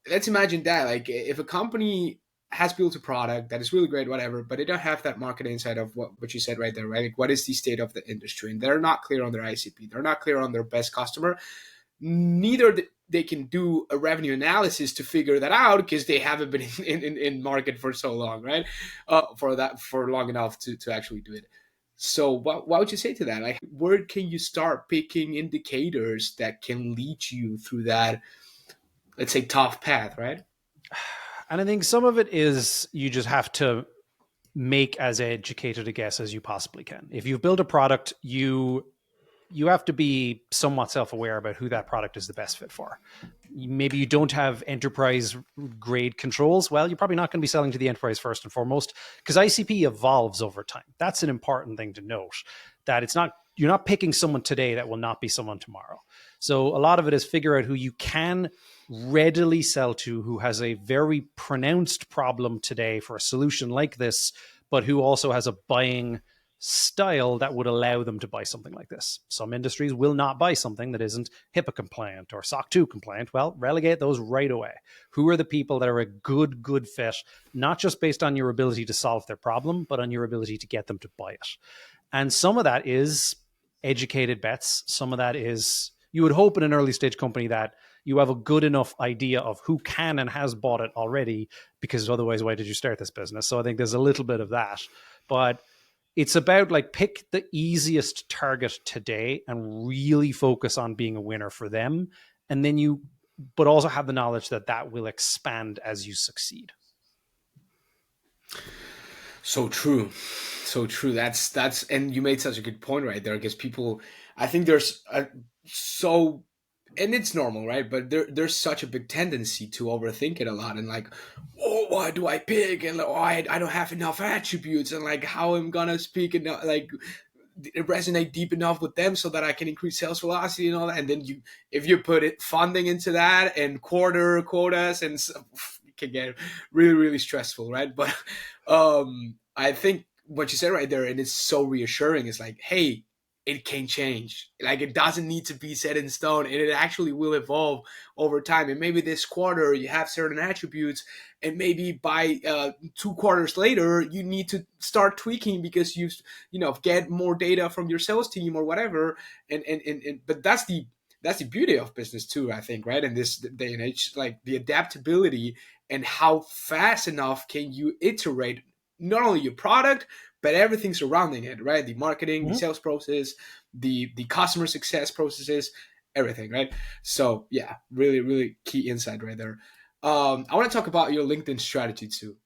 let's imagine that, like, if a company has built a product that is really great, whatever, but they don't have that market insight of what you said right there, right? Like, what is the state of the industry? And they're not clear on their ICP. They're not clear on their best customer. Neither they can do a revenue analysis to figure that out because they haven't been in market for so long, right? For long enough to actually do it. So what would you say to that? Like, where can you start picking indicators that can lead you through that, let's say, tough path, right? And I think some of it is you just have to make as educated a guess as you possibly can. If you've built a product, you have to be somewhat self-aware about who that product is the best fit for. Maybe you don't have enterprise grade controls. Well, you're probably not going to be selling to the enterprise first and foremost because ICP evolves over time. That's an important thing to note, that you're not picking someone today that will not be someone tomorrow. So a lot of it is figure out who you can readily sell to, who has a very pronounced problem today for a solution like this, but who also has a buying style that would allow them to buy something like this. Some industries will not buy something that isn't HIPAA compliant or SOC 2 compliant. Well, relegate those right away. Who are the people that are a good fit, not just based on your ability to solve their problem, but on your ability to get them to buy it? And some of that is educated bets. Some of that is, you would hope in an early stage company that you have a good enough idea of who can and has bought it already, because otherwise, why did you start this business? So I think there's a little bit of that. But it's about like pick the easiest target today and really focus on being a winner for them. And then but also have the knowledge that will expand as you succeed. So true. So true. That's, and you made such a good point right there, because people, I think there's and it's normal, right? But there's such a big tendency to overthink it a lot and like, oh, why do I pick? And like, oh, I don't have enough attributes, and like, how I'm gonna speak and like resonate deep enough with them so that I can increase sales velocity and all that. And then if you put funding into that and quarter quotas, and it can get really, really stressful, right? But I think what you said right there, and it's so reassuring, is like, hey, it can change. Like, it doesn't need to be set in stone, and it actually will evolve over time. And maybe this quarter you have certain attributes, and maybe by 2 quarters later you need to start tweaking because you get more data from your sales team or whatever. And but that's the beauty of business too, I think, right? In this day and age, like the adaptability and how fast enough can you iterate not only your product, but everything surrounding it, right? The marketing, the sales process, the customer success processes, everything, right? So yeah, really, really key insight right there. I want to talk about your LinkedIn strategy too,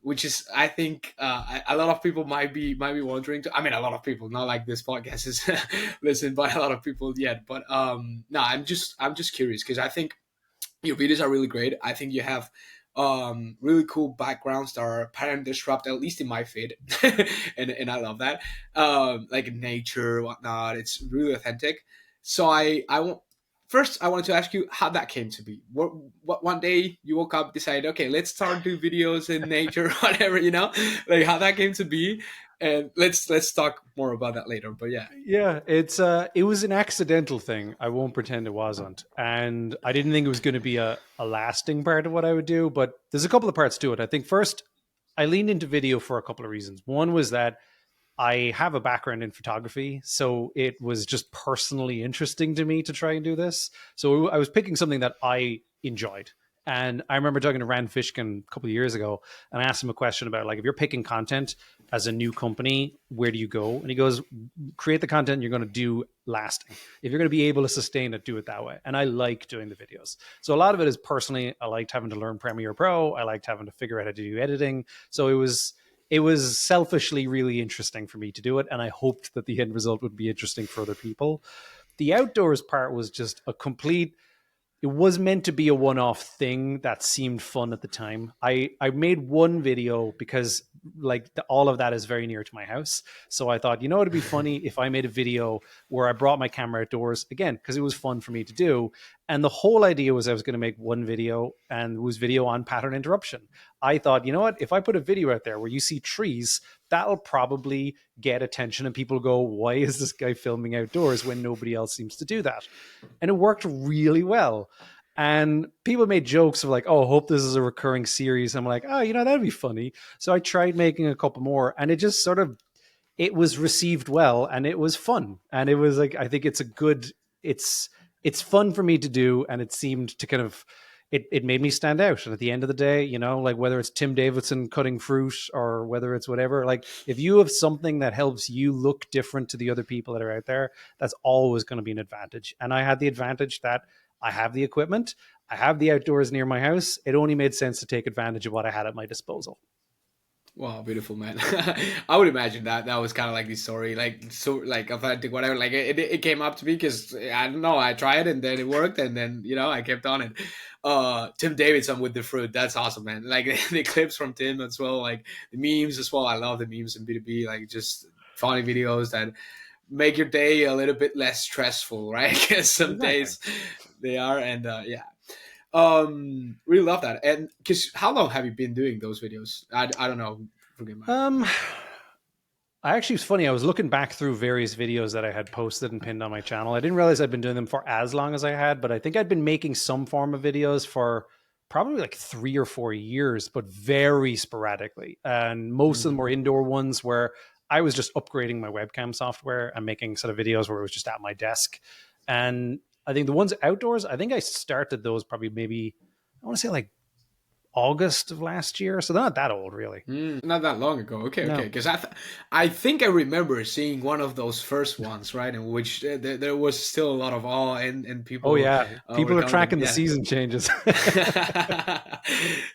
which is, I think, a lot of people might be wondering. I mean, a lot of people, not like this podcast is listened by a lot of people yet, but no, I'm just curious, because I think your videos are really great. I think you have really cool backgrounds that are pattern disrupt, at least in my feed. and I love that. Like nature, whatnot. It's really authentic. So I want, first I wanted to ask you how that came to be. What one day you woke up, decided, okay, let's start do videos in nature, whatever, like how that came to be. And let's talk more about that later. But yeah. Yeah, it was an accidental thing. I won't pretend it wasn't. And I didn't think it was going to be a lasting part of what I would do, but there's a couple of parts to it. I think first, I leaned into video for a couple of reasons. One was that I have a background in photography, so it was just personally interesting to me to try and do this. So I was picking something that I enjoyed. And I remember talking to Rand Fishkin a couple of years ago, and I asked him a question about, like, if you're picking content as a new company, where do you go? And he goes, create the content you're going to do lasting. If you're going to be able to sustain it, do it that way. And I like doing the videos. So a lot of it is personally, I liked having to learn Premiere Pro. I liked having to figure out how to do editing. So it was selfishly really interesting for me to do it. And I hoped that the end result would be interesting for other people. The outdoors part was just it was meant to be a one-off thing that seemed fun at the time. I made one video because all of that is very near to my house. So I thought, it'd be funny if I made a video where I brought my camera outdoors, again, because it was fun for me to do. And the whole idea was I was going to make one video, and it was video on pattern interruption. I thought, if I put a video out there where you see trees, that'll probably get attention and people go, why is this guy filming outdoors when nobody else seems to do that? And it worked really well. And people made jokes of like, oh, hope this is a recurring series. I'm like, oh, that'd be funny. So I tried making a couple more, and it just it was received well, and it was fun. And it was like, I think it's fun for me to do. And it seemed to kind of, it made me stand out. And at the end of the day, like whether it's Tim Davidson cutting fruit or whether it's whatever, like if you have something that helps you look different to the other people that are out there, that's always going to be an advantage. And I had the advantage that I have the equipment, I have the outdoors near my house. It only made sense to take advantage of what I had at my disposal. Wow, beautiful, man. I would imagine that was kind of like the story, authentic, whatever. Like it came up to me because I don't know, I tried and then it worked, and then I kept on it. Tim Davidson with the fruit, that's awesome, man. Like the clips from Tim as well, like the memes as well. I love the memes in B2B, like just funny videos that make your day a little bit less stressful, right? Because some days they are, and really love that. And because how long have you been doing those videos? I don't know. Forgive me. I actually, it's funny. I was looking back through various videos that I had posted and pinned on my channel. I didn't realize I'd been doing them for as long as I had, but I think I'd been making some form of videos for probably like 3 or 4 years, but very sporadically. And most of them were indoor ones where I was just upgrading my webcam software and making sort of videos where it was just at my desk. And I think the ones outdoors, I think I started those probably maybe, I want to say like August of last year. So they're not that old, really. Not that long ago. Okay. Because I think I remember seeing one of those first ones, right? In which there was still a lot of awe and people. Oh, yeah. People are tracking the season changes.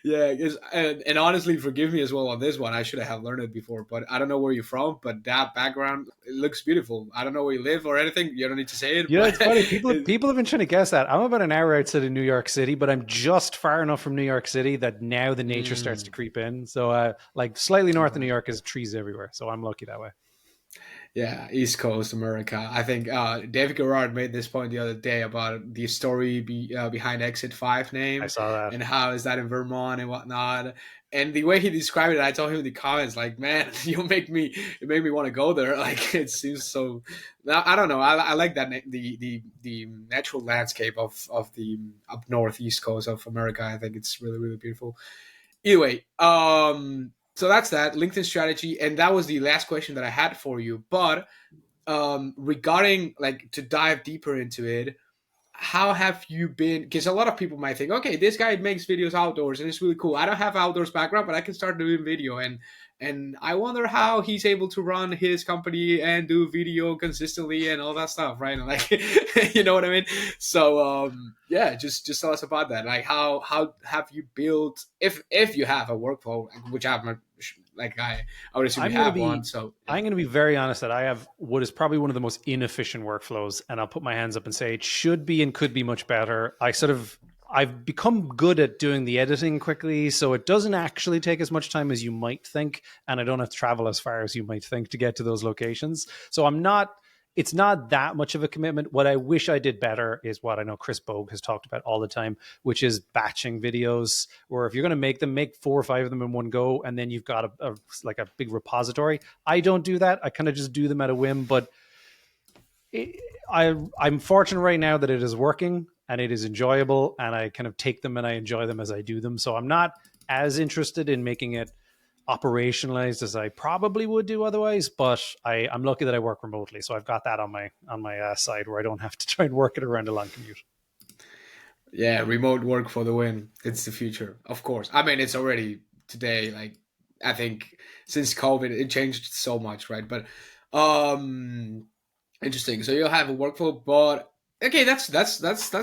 Yeah. And honestly, forgive me as well on this one. I should have learned it before, but I don't know where you're from, but that background, it looks beautiful. I don't know where you live or anything. You don't need to say it. Yeah, it's funny. People have been trying to guess that. I'm about an hour outside of New York City, but I'm just far enough from New York City that now the nature starts to creep in. So like slightly north of New York is trees everywhere. So I'm lucky that way. Yeah, East Coast America. I think David Garrard made this point the other day about the story behind Exit 5 name. I saw that. And how is that in Vermont and whatnot. And the way he described it, I told him in the comments, like, man, it made me want to go there. Like, it seems so. I don't know. I like that the natural landscape of the up north East Coast of America. I think it's really, really beautiful. Either way, so that's that LinkedIn strategy, and that was the last question that I had for you. But regarding like to dive deeper into it, how have you been? Because a lot of people might think, okay, this guy makes videos outdoors and it's really cool. I don't have outdoors background, but I can start doing video. And I wonder how he's able to run his company and do video consistently and all that stuff, right? And like, you know what I mean? So yeah, just tell us about that. Like how have you built, if you have a workflow, which I have, like I would assume you have one. So I'm going to be very honest that I have what is probably one of the most inefficient workflows, and I'll put my hands up and say it should be and could be much better. I've become good at doing the editing quickly, so it doesn't actually take as much time as you might think, and I don't have to travel as far as you might think to get to those locations. So I'm not it's not that much of a commitment. What I wish I did better is what I know Chris Bogue has talked about all the time, which is batching videos, where if you're going to make them, make 4 or 5 of them in one go, and then you've got a big repository. I don't do that. I kind of just do them at a whim, but I'm fortunate right now that it is working and it is enjoyable, and I kind of take them and I enjoy them as I do them. So I'm not as interested in making it operationalized as I probably would do otherwise, but I'm lucky that I work remotely, so I've got that on my side where I don't have to try and work it around a long commute. Yeah, remote work for the win. It's the future, of course. I mean, it's already today. Like, I think since COVID, it changed so much, right? But interesting. So you'll have a workflow, but okay, that's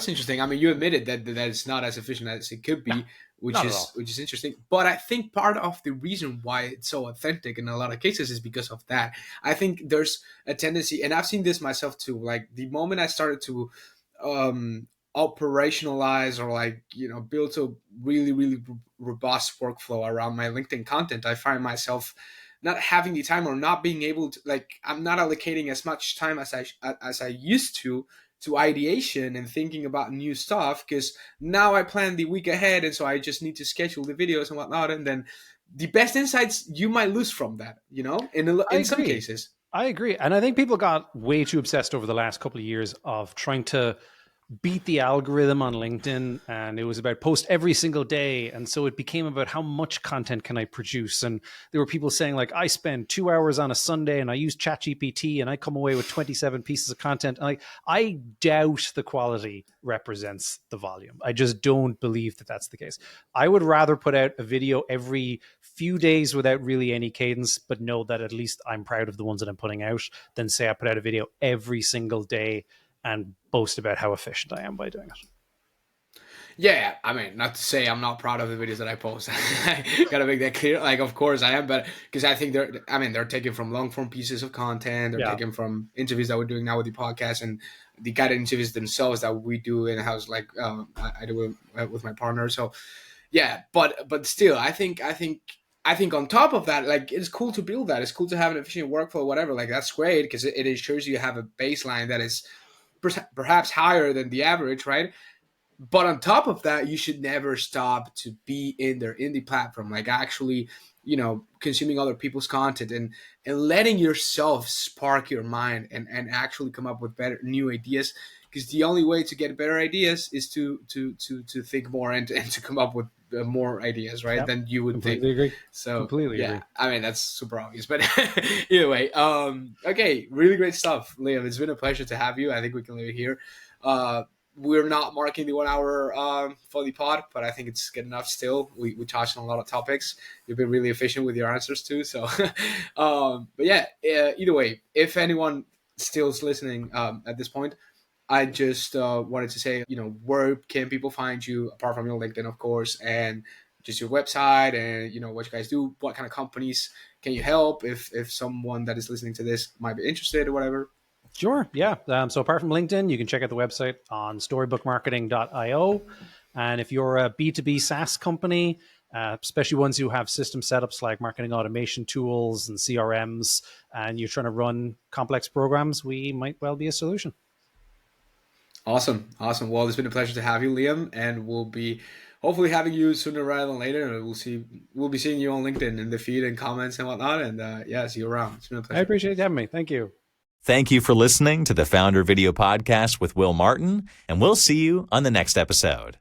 interesting. I mean, you admitted that it's not as efficient as it could be, which is interesting. But I think part of the reason why it's so authentic in a lot of cases is because of that. I think there's a tendency, and I've seen this myself too. Like the moment I started to operationalize or build a really, really robust workflow around my LinkedIn content, I find myself not having the time or not being able to, I'm not allocating as much time as I used to ideation and thinking about new stuff, because now I plan the week ahead, and so I just need to schedule the videos and whatnot, and then the best insights you might lose from that, in some cases. I agree. And I think people got way too obsessed over the last couple of years of trying to beat the algorithm on LinkedIn, and it was about post every single day, and so it became about how much content can I produce. And there were people saying like, I spend 2 hours on a Sunday and I use ChatGPT and I come away with 27 pieces of content. And I doubt the quality represents the volume. I just don't believe that that's the case. I would rather put out a video every few days without really any cadence, but know that at least I'm proud of the ones that I'm putting out, than say I put out a video every single day and boast about how efficient I am by doing it. Yeah, I mean, not to say I'm not proud of the videos that I post. I gotta make that clear. Like, of course I am, but because I think they're taken from long form pieces of content. They're taken from interviews that we're doing now with the podcast, and the guided interviews themselves that we do in house, like I do with my partner. So yeah, but still, I think on top of that, like, it's cool to build that. It's cool to have an efficient workflow, whatever. Like, that's great because it ensures you have a baseline that is perhaps higher than the average, right? But on top of that, you should never stop to be in the platform, like actually, consuming other people's content and letting yourself spark your mind and actually come up with better new ideas. Because the only way to get better ideas is to think more and to come up with more ideas, right? Yep. Than you would Completely think. agree. So Completely agree. I mean, that's super obvious, but either way, okay, really great stuff, Liam. It's been a pleasure to have you. I think we can leave it here. We're not marking the 1 hour for the pod, but I think it's good enough still. We touched on a lot of topics. You've been really efficient with your answers too. So, but yeah, either way, if anyone still is listening at this point, I just wanted to say, where can people find you apart from your LinkedIn, of course, and just your website and, what you guys do, what kind of companies can you help if someone that is listening to this might be interested or whatever. Sure. Yeah. So apart from LinkedIn, you can check out the website on storybookmarketing.io. And if you're a B2B SaaS company, especially ones who have system setups like marketing automation tools and CRMs, and you're trying to run complex programs, we might well be a solution. Awesome. Well, it's been a pleasure to have you, Liam, and we'll be hopefully having you sooner rather than later. And we'll be seeing you on LinkedIn in the feed and comments and whatnot. And see you around. It's been a pleasure. I appreciate you having me. Thank you. Thank you for listening to the FounderVideo podcast with Will Martin, and we'll see you on the next episode.